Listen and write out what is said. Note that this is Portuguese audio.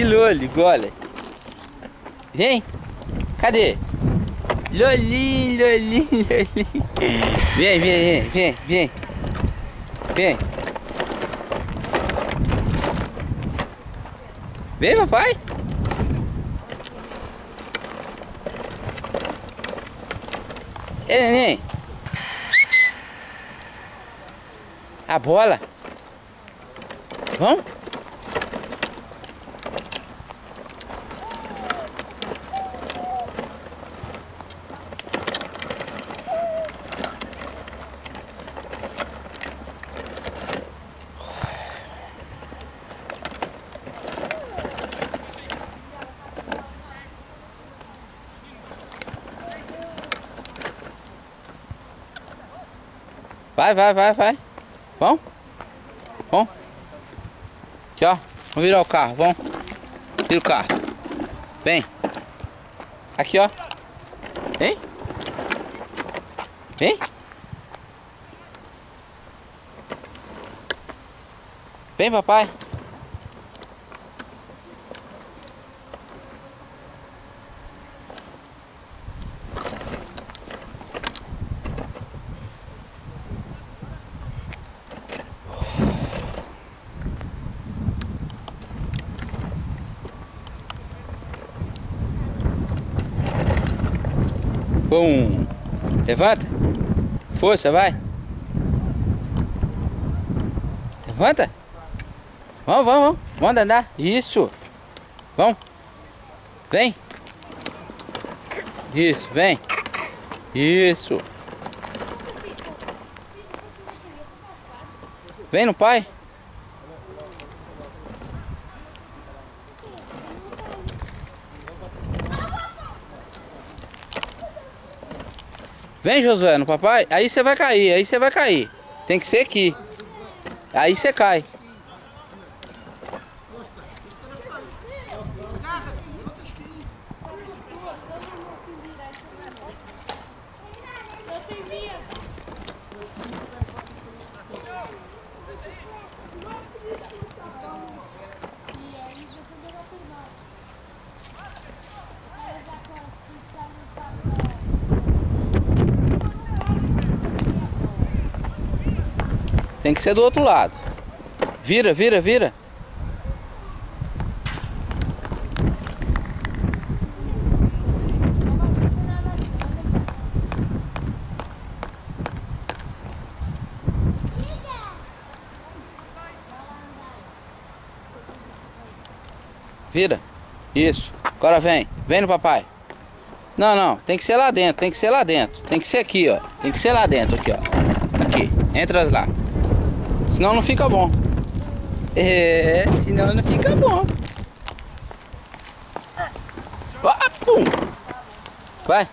Loli, gole. Vem. Cadê? Lolinho, Lolinho, Lolinho. Vem, vem, vem, vem. Vem. Vem, papai. Ei, neném. A bola. Vamos? Vai, vai, vai, vai. Vamos? Vamos? Aqui, ó. Vamos virar o carro, vamos. Vira o carro. Vem. Aqui, ó. Vem. Vem. Vem, papai. Pum. Levanta. Força, vai. Levanta. Vamos, vamos, vamos. Vamos andar. Isso. Vamos. Vem. Isso, vem. Isso. Vem no pai. Vem, Josué, no papai. Aí você vai cair, aí você vai cair. Tem que ser aqui. Aí você cai. Tem que ser do outro lado. Vira, vira, vira. Vira. Isso. Agora vem. Vem no papai. Não, não. Tem que ser lá dentro. Tem que ser lá dentro. Tem que ser aqui, ó. Tem que ser lá dentro, aqui, ó. Aqui. Entra lá. Senão não fica bom. É, senão não fica bom. Ah, pum. Vai.